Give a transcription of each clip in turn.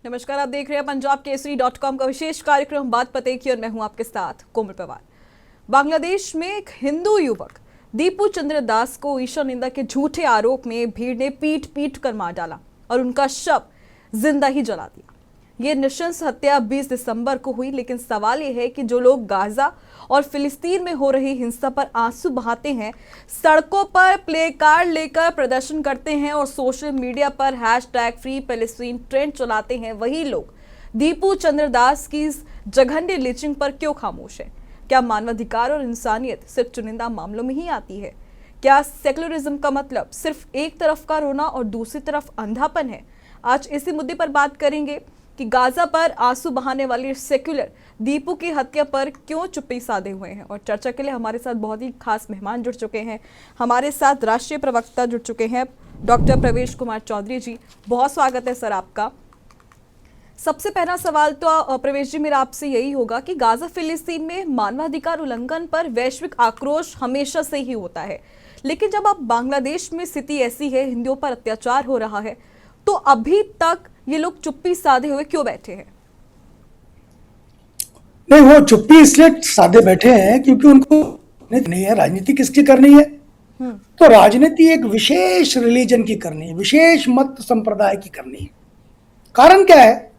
नमस्कार, आप देख रहे हैं पंजाब केसरी.com का विशेष कार्यक्रम बात पते की और मैं हूं आपके साथ कोमल पवार। बांग्लादेश में एक हिंदू युवक दीपू चंद्र दास को ईशा निंदा के झूठे आरोप में भीड़ ने पीट पीट कर मार डाला और उनका शव जिंदा ही जला दिया। ये नृशंस हत्या 20 दिसंबर को हुई, लेकिन सवाल ये है कि जो लोग गाजा और फिलिस्तीन में हो रही हिंसा पर आंसू बहाते हैं, सड़कों पर प्ले कार्ड लेकर प्रदर्शन करते हैं और सोशल मीडिया पर #फ्री पैलेस्टीन ट्रेंड चलाते हैं, वही लोग दीपू चंद्र दास की इस जघन्य लिंचिंग पर क्यों खामोश है? क्या मानवाधिकार और इंसानियत सिर्फ चुनिंदा मामलों में ही आती है? क्या सेक्युलरिज्म का मतलब सिर्फ एक तरफ का रोना और दूसरी तरफ अंधापन है? आज इसी मुद्दे पर बात करेंगे कि गाजा पर आंसू बहाने वाले सेक्युलर दीपू की हत्या पर क्यों चुप्पी साधे हुए हैं। और चर्चा के लिए हमारे साथ बहुत ही खास मेहमान जुड़ चुके हैं। हमारे साथ राष्ट्रीय प्रवक्ता जुड़ चुके हैं डॉक्टर प्रवेश कुमार चौधरी जी। बहुत स्वागत है सर आपका। सबसे पहला सवाल तो प्रवेश जी मेरा आपसे यही होगा कि गाजा फिलिस्तीन में मानवाधिकार उल्लंघन पर वैश्विक आक्रोश हमेशा से ही होता है, लेकिन जब अब बांग्लादेश में स्थिति ऐसी है, हिंदुओं पर अत्याचार हो रहा है, तो अभी तक ये लोग चुप्पी साधे हुए क्यों बैठे हैं? नहीं, वो चुप्पी इसलिए साधे बैठे हैं क्योंकि उनको नहीं है राजनीति किसकी करनी है। तो राजनीति एक विशेष रिलीजन की करनी है, विशेष मत संप्रदाय की करनी है। कारण क्या है?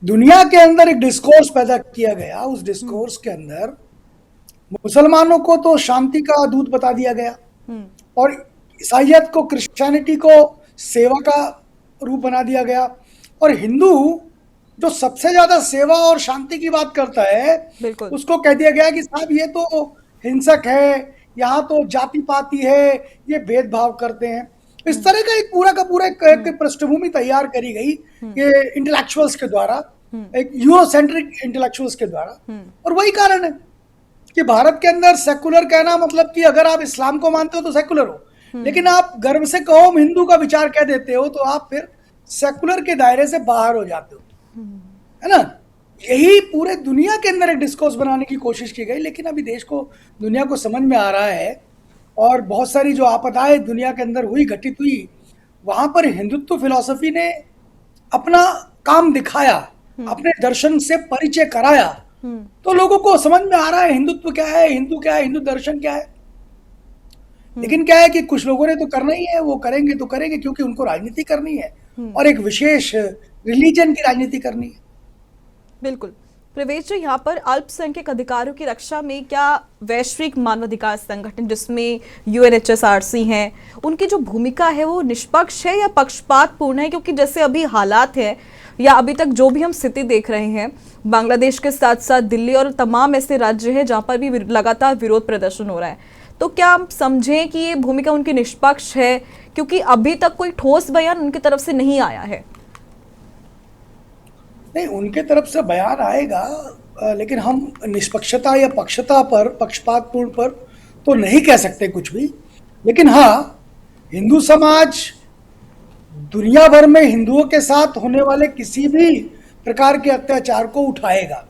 दुनिया के अंदर एक डिस्कोर्स पैदा किया गया, उस डिस्कोर्स के अंदर मुसलमानों को तो शांति का दूत बता दिया गया और ईसाइयत को, क्रिश्चियनिटी को सेवा का रूप बना दिया गया, और हिंदू जो सबसे ज्यादा सेवा और शांति की बात करता है उसको कह दिया गया कि साहब ये तो हिंसक है, यहाँ तो जाति पाति है, ये भेदभाव करते हैं। इस तरह का एक पूरा का पूरा एक पृष्ठभूमि तैयार करी गई ये इंटेलेक्चुअल्स के द्वारा, एक यूरोसेंट्रिक इंटेलेक्चुअल्स के द्वारा। और वही कारण है कि भारत के अंदर सेकुलर कहना मतलब कि अगर आप इस्लाम को मानते हो तो सेकुलर हो, लेकिन आप गर्व से कहो हम हिंदू का विचार कह देते हो तो आप फिर सेकुलर के दायरे से बाहर हो जाते हो, है ना। यही पूरे दुनिया के अंदर एक डिस्कोर्स बनाने की कोशिश की गई, लेकिन अभी देश को, दुनिया को समझ में आ रहा है और बहुत सारी जो आपदाएं दुनिया के अंदर हुई, घटित हुई, वहां पर हिंदुत्व फिलॉसफी ने अपना काम दिखाया, अपने दर्शन से परिचय कराया, तो लोगों को समझ में आ रहा है हिंदुत्व क्या है, हिंदू क्या है, हिंदू दर्शन क्या है। लेकिन क्या है कि कुछ लोगों ने तो करना ही है, वो करेंगे तो करेंगे क्योंकि उनको राजनीति करनी है और एक विशेष रिलीजन की राजनीति करनी है। बिल्कुल प्रवेश जी, यहाँ पर अल्पसंख्यक अधिकारों की रक्षा में क्या वैश्विक मानवाधिकार संगठन जिसमें UNHRC हैं, उनकी जो भूमिका है वो निष्पक्ष है या पक्षपातपूर्ण है? क्योंकि जैसे अभी हालात है या अभी तक जो भी हम स्थिति देख रहे हैं, बांग्लादेश के साथ साथ दिल्ली और तमाम ऐसे राज्य हैं जहाँ पर भी लगातार विरोध प्रदर्शन हो रहा है, तो क्या हम समझें कि ये भूमिका उनकी निष्पक्ष है? क्योंकि अभी तक कोई ठोस बयान उनकी तरफ से नहीं आया है। नहीं, उनके तरफ से बयान आएगा, लेकिन हम निष्पक्षता या पक्षता पर, पक्षपातपूर्ण पर तो नहीं कह सकते कुछ भी। लेकिन हाँ, हिंदू समाज दुनिया भर में हिंदुओं के साथ होने वाले किसी भी प्रकार के अत्याचार को उठाएगा,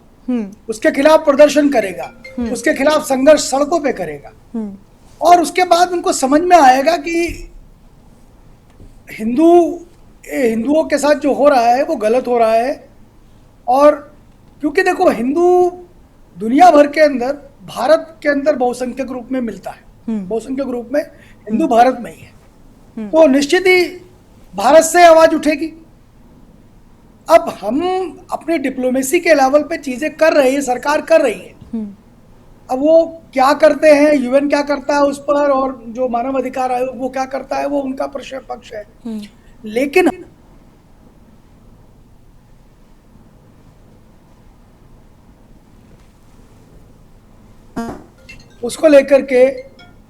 उसके खिलाफ प्रदर्शन करेगा, उसके खिलाफ संघर्ष सड़कों पे करेगा, और उसके बाद उनको समझ में आएगा कि हिंदुओं के साथ जो हो रहा है वो गलत हो रहा है। और क्योंकि देखो, हिंदू दुनिया भर के अंदर, भारत के अंदर बहुसंख्यक रूप में मिलता है, बहुसंख्यक रूप में हिंदू भारत में ही है, तो निश्चित ही भारत से आवाज उठेगी। अब हम अपने डिप्लोमेसी के लेवल पे चीजें कर रही है, सरकार कर रही है। अब वो क्या करते हैं, UN क्या करता है उस पर, और जो मानव अधिकार आयोग वो क्या करता है, वो उनका पक्ष है। लेकिन उसको लेकर के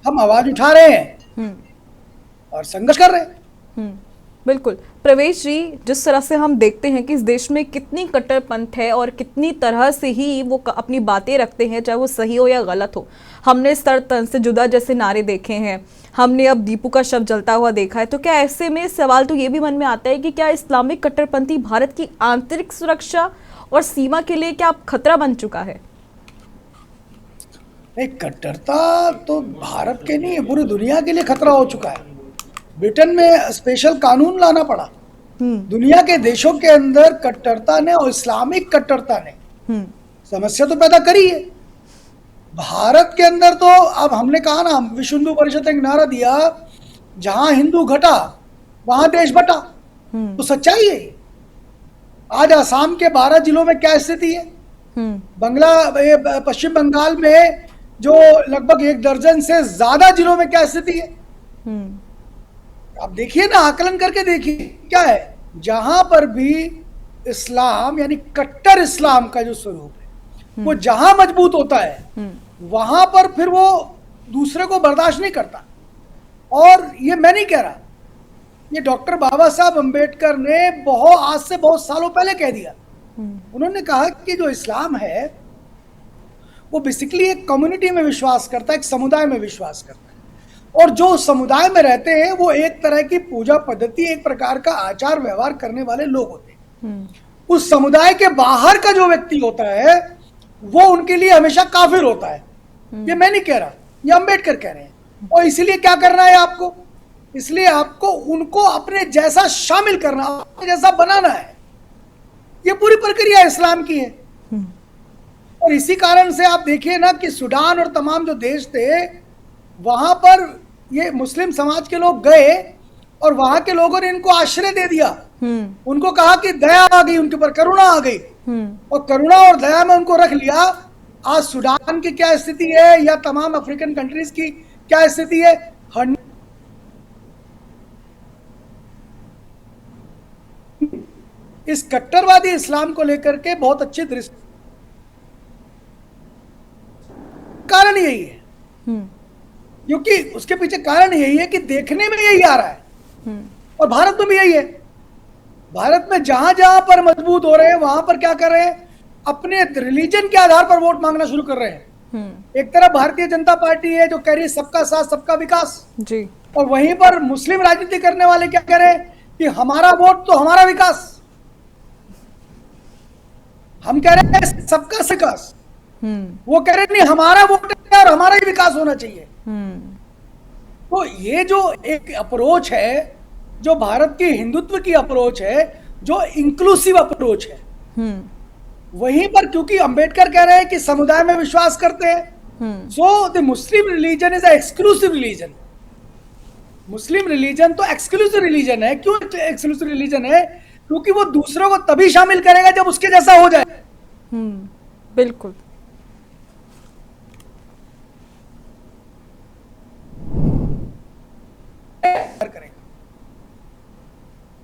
हम आवाज उठा रहे हैं और संघर्ष कर रहे हैं। बिल्कुल प्रवेश जी, जिस तरह से हम देखते हैं कि इस देश में कितनी कट्टरपंथ है और कितनी तरह से ही वो अपनी बातें रखते हैं, चाहे वो सही हो या गलत हो। हमने स्तर तन से जुदा जैसे नारे देखे हैं, हमने अब दीपू का शव जलता हुआ देखा है। तो क्या ऐसे में सवाल तो ये भी मन में आता है कि क्या इस्लामिक कट्टरपंथी भारत की आंतरिक सुरक्षा और सीमा के लिए क्या खतरा बन चुका है? नहीं, कट्टरता तो भारत के नहीं, पूरी दुनिया के लिए खतरा हो चुका है। ब्रिटेन में स्पेशल कानून लाना पड़ा दुनिया के देशों के अंदर कट्टरता ने और इस्लामिक कट्टरता ने समस्या तो पैदा करी है। भारत के अंदर तो अब हमने कहा ना, विश्व हिंदू परिषद ने एक नारा दिया, जहां हिंदू घटा वहां देश बटा। तो सच्चाई है। आज असम के 12 जिलों में क्या स्थिति है, पश्चिम बंगाल में जो लगभग 1 दर्जन से ज्यादा जिलों में क्या स्थिति है। आप देखिए ना, आकलन करके देखिए क्या है। जहां पर भी इस्लाम यानी कट्टर इस्लाम का जो स्वरूप है वो जहां मजबूत होता है वहां पर फिर वो दूसरे को बर्दाश्त नहीं करता। और ये मैं नहीं कह रहा, ये डॉक्टर बाबा साहब अंबेडकर ने आज से बहुत सालों पहले कह दिया। उन्होंने कहा कि जो इस्लाम है वो बेसिकली एक कम्युनिटी में विश्वास करता है, एक समुदाय में विश्वास करता है। और जो समुदाय में रहते हैं वो एक तरह की पूजा पद्धति, एक प्रकार का आचार व्यवहार करने वाले लोग होते हैं। उस समुदाय के बाहर का जो व्यक्ति होता है वो उनके लिए हमेशा काफिर होता है। ये मैं नहीं कह रहा, ये अंबेडकर कह रहे हैं। और इसीलिए क्या करना है आपको, इसलिए आपको उनको अपने जैसा शामिल करना, अपने जैसा बनाना है। ये पूरी प्रक्रिया इस्लाम की है। और इसी कारण से आप देखिए ना कि सूडान और तमाम जो देश थे वहां पर ये मुस्लिम समाज के लोग गए और वहां के लोगों ने इनको आश्रय दे दिया। उनको कहा कि दया आ गई, उनके ऊपर करुणा आ गई और करुणा और दया में उनको रख लिया। आज सूडान की क्या स्थिति है या तमाम अफ्रीकन कंट्रीज की क्या स्थिति है, इस कट्टरवादी इस्लाम को लेकर के बहुत अच्छे दृष्टि कारण यही है। क्योंकि उसके पीछे कारण यही है कि देखने में यही आ रहा है और भारत में भी यही है। भारत में जहां जहां पर मजबूत हो रहे हैं वहां पर क्या कर रहे हैं, अपने रिलीजन के आधार पर वोट मांगना शुरू कर रहे हैं। एक तरफ भारतीय जनता पार्टी है जो कह रही है सबका साथ सबका विकास जी, और वहीं पर मुस्लिम राजनीति करने वाले क्या कह रहे हैं कि हमारा वोट तो हमारा विकास। हम कह रहे हैं सबका विकास, वो कह रहे नहीं हमारा वोट है और हमारा ही विकास होना चाहिए। तो ये जो एक अप्रोच है, जो भारत की हिंदुत्व की अप्रोच है, जो इंक्लूसिव अप्रोच है, वहीं पर क्योंकि अंबेडकर कह रहे हैं कि समुदाय में विश्वास करते हैं, so the Muslim religion is exclusive religion. Muslim religion तो एक्सक्लूसिव रिलीजन है। क्यों एक्सक्लूसिव रिलीजन है? क्योंकि वो दूसरों को तभी शामिल करेगा जब उसके जैसा हो जाए। बिल्कुल।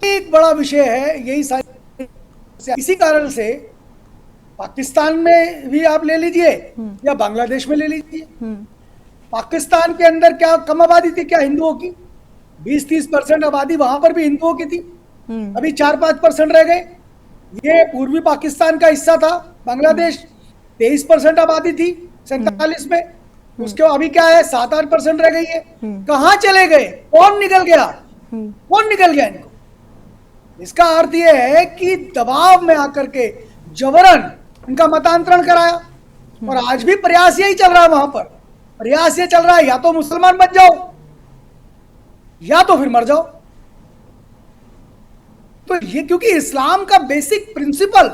एक बड़ा विषय है यही सारी। इसी कारण से पाकिस्तान में भी आप ले लीजिए या बांग्लादेश में ले लीजिए, पाकिस्तान के अंदर क्या कम आबादी थी क्या हिंदुओं की? 20-30% आबादी वहां पर भी हिंदुओं की थी। अभी 4-5% रह गए। ये पूर्वी पाकिस्तान का हिस्सा था बांग्लादेश, 23% आबादी थी 47 में। उसके अभी क्या है, 7-8% रह गई है। कहां चले गए? कौन निकल गया? कौन निकल गया इनको? इसका अर्थ यह है कि दबाव में आकर के जबरन इनका मतांतरण कराया। और आज भी प्रयास यही चल रहा है, वहां पर प्रयास ये चल रहा है या तो मुसलमान बन जाओ या तो फिर मर जाओ। तो ये क्योंकि इस्लाम का बेसिक प्रिंसिपल,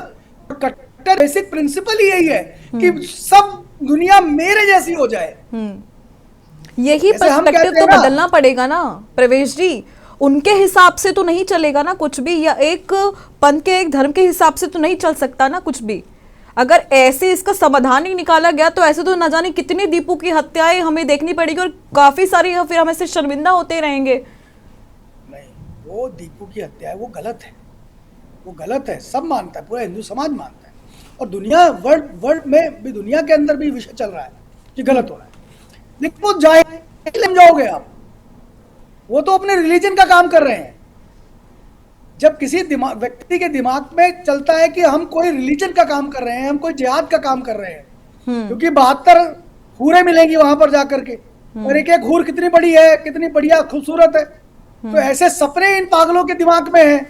कट्टर बेसिक प्रिंसिपल ही यही है कि सब दुनिया मेरे जैसी हो जाए। यही पर्सपेक्टिव तो बदलना पड़ेगा ना प्रवेश जी। उनके हिसाब से तो नहीं चलेगा ना कुछ भी, या एक पंथ के एक धर्म के हिसाब से तो नहीं चल सकता ना कुछ भी। अगर ऐसे इसका समाधान ही निकाला गया तो ऐसे तो न जाने कितने दीपू की हत्याएं हमें देखनी पड़ेगी और काफी सारी फिर हम ऐसे शर्मिंदा होते रहेंगे। नहीं, वो दीपू की हत्या है, वो गलत है, वो गलत है। सब मानता है, पूरा हिंदू समाज मानता है। और दुनिया वर्ल्ड में भी, दुनिया के अंदर भी विषय चल रहा है कि गलत हो रहा है। लेकिन वो जाओगे आप, वो तो अपने रिलीजन का काम कर रहे हैं। जब किसी व्यक्ति के दिमाग में चलता है कि हम कोई रिलीजन का काम कर रहे हैं, हम कोई जिहाद का काम कर रहे हैं, क्योंकि 72 हूरें मिलेंगी वहां पर जाकर के, और एक एक हूर कितनी बड़ी है, कितनी बढ़िया खूबसूरत है। तो ऐसे सपने इन पागलों के दिमाग में हैं।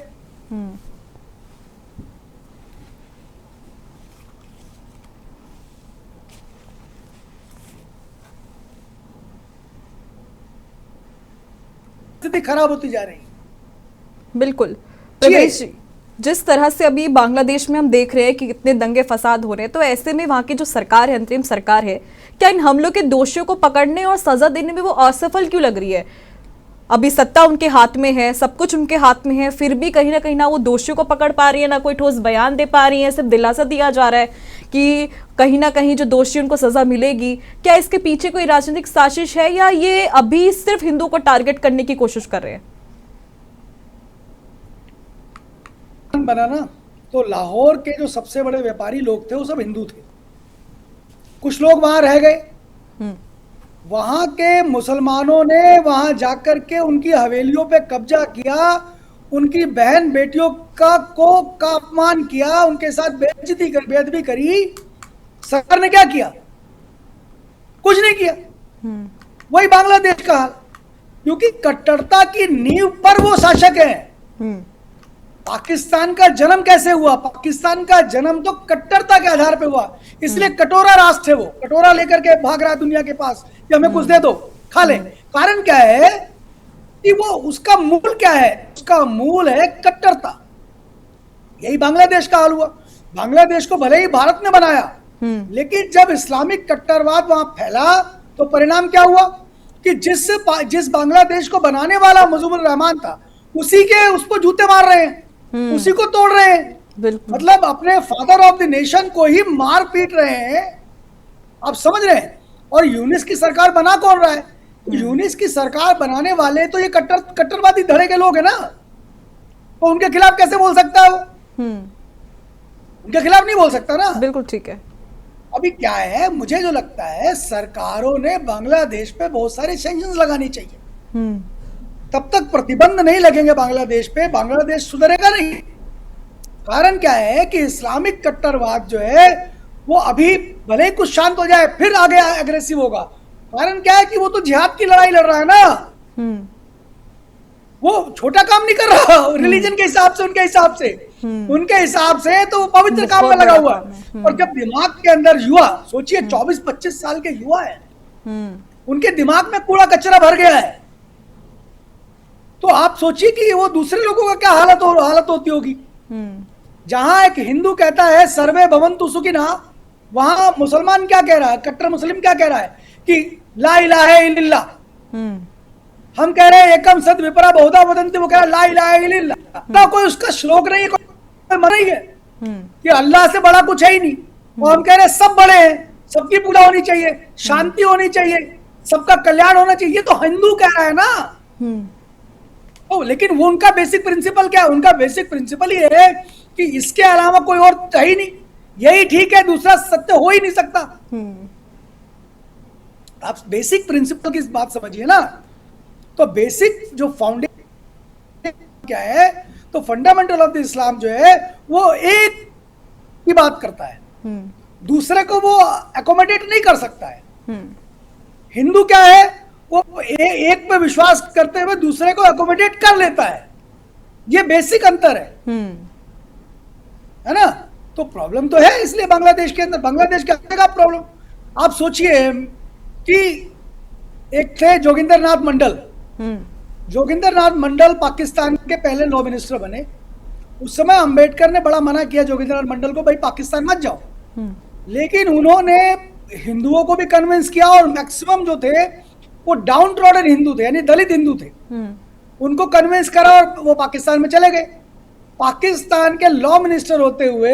स्थिति खराब होती जा रही है। बिल्कुल। प्रवेश जी, जिस तरह से अभी बांग्लादेश में हम देख रहे हैं कि कितने दंगे फसाद हो रहे हैं, तो ऐसे में वहां की जो सरकार है, अंतरिम सरकार है, क्या इन हमलों के दोषियों को पकड़ने और सजा देने में वो असफल क्यों लग रही है? अभी सत्ता उनके हाथ में है, सब कुछ उनके हाथ में है, फिर भी कहीं ना वो दोषियों को पकड़ पा रही है, ना कोई ठोस बयान दे पा रही है। सिर्फ दिलासा दिया जा रहा है कि कहीं ना कहीं जो दोषी उनको सजा मिलेगी। क्या इसके पीछे कोई राजनीतिक साजिश है या ये अभी सिर्फ हिंदुओं को टारगेट करने की कोशिश कर रहे हैं? बना ना, तो लाहौर के जो सबसे बड़े व्यापारी लोग थे वो सब हिंदू थे। कुछ लोग वहां रह गए, वहां के मुसलमानों ने वहां जाकर के उनकी हवेलियों पे कब्जा किया, उनकी बहन बेटियों का अपमान किया, उनके साथ बेइज्जती करी। सरकार ने क्या किया? कुछ नहीं किया। वही बांग्लादेश का हाल, क्योंकि कट्टरता की नींव पर वो शासक है। पाकिस्तान का जन्म कैसे हुआ? पाकिस्तान का जन्म तो कट्टरता के आधार पे हुआ, इसलिए कटोरा राष्ट्र है। वो कटोरा लेकर के भाग रहा है दुनिया के पास कि हमें कुछ दे दो, खा ले। कारण क्या है कि वो उसका मूल क्या है? उसका मूल है कट्टरता। यही बांग्लादेश का हाल हुआ। बांग्लादेश को भले ही भारत ने बनाया, लेकिन जब इस्लामिक कट्टरवाद वहां फैला तो परिणाम क्या हुआ कि जिस बांग्लादेश को बनाने वाला मुजीबुर रहमान था, उसी के उसको जूते मार रहे हैं, उसी को तोड़ रहे हैं। मतलब अपने फादर ऑफ द नेशन को ही मार पीट रहे हैं। आप समझ रहे हैं? और यूनिस की सरकार बना कौन रहा है? यूनिस की सरकार बनाने वाले तो ये कट्टरवादी धड़े के लोग हैं ना, तो उनके खिलाफ कैसे बोल सकता है वो? उनके खिलाफ नहीं बोल सकता ना। बिल्कुल ठीक है। अभी क्या है, मुझे जो लगता है सरकारों ने बांग्लादेश पे बहुत सारे सैंक्शंस लगानी चाहिए। तब तक प्रतिबंध नहीं लगेंगे बांग्लादेश पे, बांग्लादेश सुधरेगा नहीं। कारण क्या है कि इस्लामिक कट्टरवाद जो है वो अभी भले ही कुछ शांत हो जाए, फिर आगे एग्रेसिव होगा। कारण क्या है कि वो तो जिहाद की लड़ाई लड़ रहा है ना, वो छोटा काम नहीं कर रहा रिलीजन के हिसाब से, उनके हिसाब से तो वो पवित्र काम में लगा हुआ है। और जब दिमाग के अंदर युवा, सोचिए 24-25 साल के युवा है, उनके दिमाग में कूड़ा कचरा भर गया है, तो आप सोचिए कि वो दूसरे लोगों का क्या हालत होती होगी। जहां एक हिंदू कहता है सर्वे भवन्तु सुखिनः, वहां मुसलमान क्या कह रहा है, कट्टर मुस्लिम क्या कह रहा है कि ला इलाहा इल्लल्लाह। हम कह रहे हैं एकम सद विपरा बहुधा वदन्ति, वो कह रहा है ला इलाहा इल्लल्लाह। तो कोई उसका श्लोक नहीं है, कोई मर रही है कि अल्लाह से बड़ा कुछ है ही नहीं। और हम कह रहे हैं सब बड़े हैं, सबकी पूजा होनी चाहिए, शांति होनी चाहिए, सबका कल्याण होना चाहिए। ये तो हिंदू कह रहा है ना। लेकिन वो उनका बेसिक प्रिंसिपल क्या है? उनका बेसिक प्रिंसिपल ये है कि इसके अलावा कोई और है ही नहीं, यही ठीक है, दूसरा सत्य हो ही नहीं सकता। आप बेसिक प्रिंसिपल की बात समझिए ना। तो बेसिक जो फाउंडेशन क्या है, तो फंडामेंटल ऑफ द इस्लाम जो है वो एक की बात करता है, दूसरे को वो अकोमोडेट नहीं कर सकता है। हिंदू क्या है, वो एक पे विश्वास करते हुए दूसरे को अकोमोडेट कर लेता है। ये बेसिक अंतर है ना। तो प्रॉब्लम तो है इसलिए बांग्लादेश के अंदर, बांग्लादेश के अंदर का प्रॉब्लम। आप सोचिए कि एक थे जोगिंदर नाथ मंडल। जोगिंदर नाथ मंडल पाकिस्तान के पहले लॉ मिनिस्टर बने। उस समय अंबेडकर ने बड़ा मना किया जोगिंदर नाथ मंडल को, भाई पाकिस्तान मत जाओ। लेकिन उन्होंने हिंदुओं को भी कन्विंस किया, और मैक्सिमम जो थे वो डाउन ट्रॉडन हिंदू थे, यानी दलित हिंदू थे, उनको कन्विंस करा और वो पाकिस्तान में चले गए। पाकिस्तान के लॉ मिनिस्टर होते हुए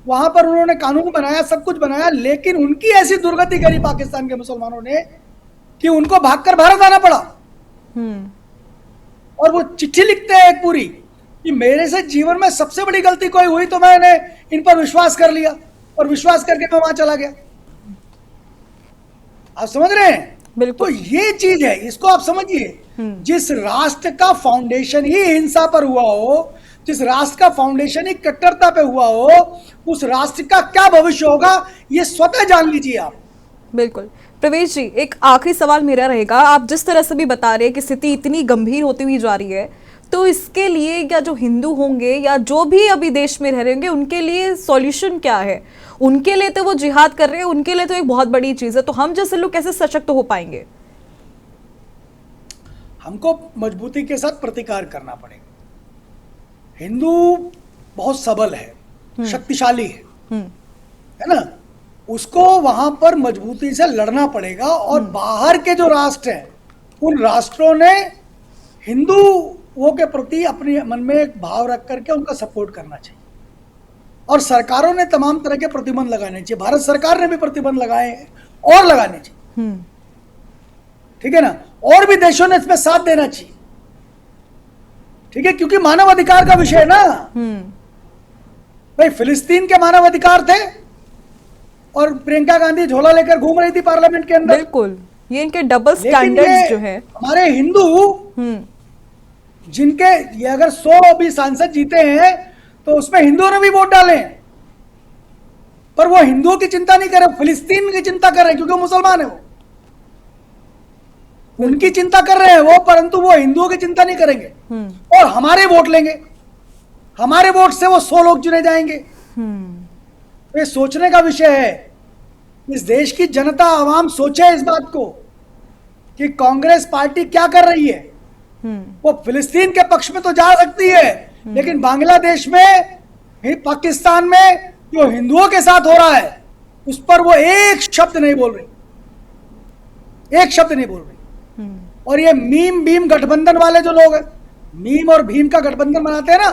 वहां पर उन्होंने कानून बनाया, सब कुछ बनाया, लेकिन उनकी ऐसी दुर्गति करी पाकिस्तान के मुसलमानों ने कि उनको भागकर भारत आना पड़ा। और वो चिट्ठी लिखते हैं एक पूरी कि मेरे से जीवन में सबसे बड़ी गलती कोई हुई तो मैंने इन पर विश्वास कर लिया, और विश्वास करके मैं वहां चला गया। आप समझ रहे हैं? तो ये चीज है, इसको आप समझिए। जिस राष्ट्र का फाउंडेशन ही हिंसा पर हुआ हो, जिस राष्ट्र का फाउंडेशन ही कट्टरता पे हुआ हो, उस राष्ट्र का क्या भविष्य होगा ये स्वतः जान लीजिए आप। बिल्कुल। प्रवेश जी, एक आखिरी सवाल मेरा रहेगा। आप जिस तरह से भी बता रहे हैं कि स्थिति इतनी गंभीर होती हुई जा रही है, तो इसके लिए क्या जो हिंदू होंगे या जो भी अभी देश में रह रहे होंगे, उनके लिए सॉल्यूशन क्या है? उनके लिए तो वो जिहाद कर रहे हैं, उनके लिए तो एक बहुत बड़ी चीज है। तो हम जैसे लोग कैसे सशक्त हो पाएंगे? हमको मजबूती के साथ प्रतिकार करना पड़ेगा। हिंदू बहुत सबल है, शक्तिशाली है ना, उसको वहां पर मजबूती से लड़ना पड़ेगा। और बाहर के जो राष्ट्र हैं, उन राष्ट्रों ने हिंदुओं के प्रति अपने मन में एक भाव रख करके उनका सपोर्ट करना चाहिए। और सरकारों ने तमाम तरह के प्रतिबंध लगाने चाहिए, भारत सरकार ने भी प्रतिबंध लगाए हैं और लगाने चाहिए, ठीक है ना। और भी देशों ने इसमें साथ देना चाहिए, ठीक है, क्योंकि मानव अधिकार का विषय है ना भाई। फिलिस्तीन के मानव अधिकार थे और प्रियंका गांधी झोला लेकर घूम रही थी पार्लियामेंट के अंदर। बिल्कुल, ये इनके डबल स्टैंडर्ड्स जो है। हमारे हिंदू जिनके ये अगर 100 भी सांसद जीते हैं तो उसमें हिंदुओं ने भी वोट डाले हैं, पर वो हिंदुओं की चिंता नहीं कर रहे, फिलिस्तीन की चिंता कर रहे हैं, क्योंकि वो मुसलमान है, वो उनकी चिंता कर रहे हैं वो, परंतु वो हिंदुओं की चिंता नहीं करेंगे। और हमारे वोट लेंगे, हमारे वोट से वो 100 लोग चुने जाएंगे। तो ये सोचने का विषय है, इस देश की जनता आवाम सोचे इस बात को कि कांग्रेस पार्टी क्या कर रही है। वो फिलिस्तीन के पक्ष में तो जा सकती है, लेकिन बांग्लादेश में, पाकिस्तान में जो हिंदुओं के साथ हो रहा है उस पर वो एक शब्द नहीं बोल रही, एक शब्द नहीं बोल रही। और ये मीम भीम गठबंधन वाले जो लोग हैं, मीम और भीम का गठबंधन बनाते हैं ना,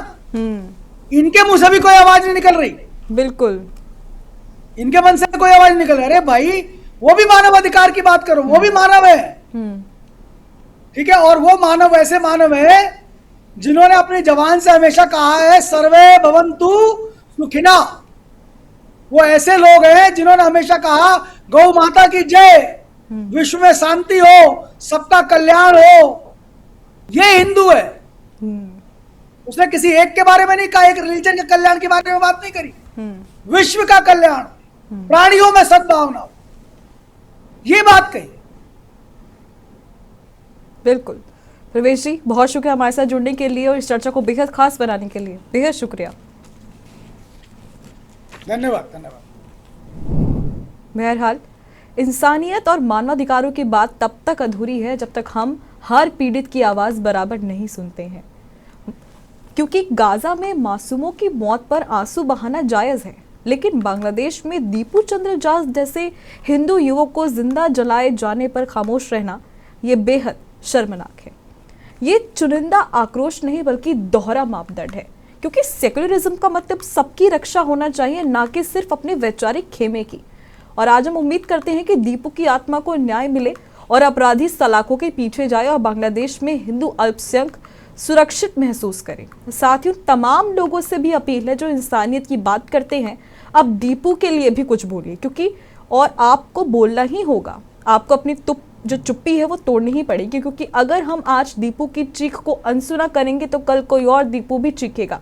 इनके मुंह से भी कोई आवाज नहीं निकल रही। बिल्कुल, इनके मन से कोई आवाज नहीं निकल रही। अरे भाई, वो भी मानव अधिकार की बात करो, वो भी मानव है, ठीक है। और वो मानव ऐसे मानव है जिन्होंने अपनी जबान से हमेशा कहा है सर्वे भवन्तु सुखिना। वो ऐसे लोग हैं जिन्होंने हमेशा कहा गौ माता की जय, विश्व में शांति हो, सबका कल्याण हो। ये हिंदू है। उसने किसी एक के बारे में नहीं कहा, एक रिलीजन के कल्याण के बारे में बात नहीं करी, विश्व का कल्याण, प्राणियों में सद्भावना, ये बात कही। बिल्कुल। प्रवेश जी, बहुत शुक्रिया हमारे साथ जुड़ने के लिए और इस चर्चा को बेहद खास बनाने के लिए, बेहद शुक्रिया। धन्यवाद, धन्यवाद। बहरहाल, इंसानियत और मानवाधिकारों की बात तब तक अधूरी है जब तक हम हर पीड़ित की आवाज़ बराबर नहीं सुनते हैं, क्योंकि गाजा में मासूमों की मौत पर आंसू बहाना जायज़ है, लेकिन बांग्लादेश में दीपू चंद्र दास जैसे हिंदू युवक को जिंदा जलाए जाने पर खामोश रहना ये बेहद शर्मनाक है। ये चुनिंदा आक्रोश नहीं बल्कि दोहरा मापदंड है, क्योंकि सेक्युलरिज्म का मतलब सबकी रक्षा होना चाहिए, ना कि सिर्फ अपने वैचारिक खेमे की। और आज हम उम्मीद करते हैं कि दीपू की आत्मा को न्याय मिले और अपराधी सलाखों के पीछे जाए और बांग्लादेश में हिंदू अल्पसंख्यक सुरक्षित महसूस करें। साथ ही तमाम लोगों से भी अपील है जो इंसानियत की बात करते हैं, अब दीपू के लिए भी कुछ बोलिए, क्योंकि और आपको बोलना ही होगा, आपको अपनी जो चुप्पी है वो तोड़नी ही पड़ेगी, क्योंकि अगर हम आज दीपू की चीख को अनसुना करेंगे तो कल कोई और दीपू भी चीखेगा,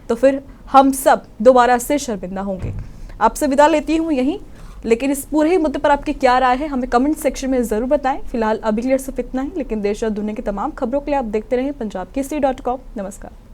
तो फिर हम सब दोबारा से शर्मिंदा होंगे। आपसे विदा लेती हूँ यहीं, लेकिन इस पूरे ही मुद्दे पर आपकी क्या राय है हमें कमेंट सेक्शन में ज़रूर बताएं। फिलहाल अभी के लिए सिर्फ इतना ही, लेकिन देश और दुनिया की तमाम खबरों के लिए आप देखते रहें पंजाबकेसरी.com। नमस्कार।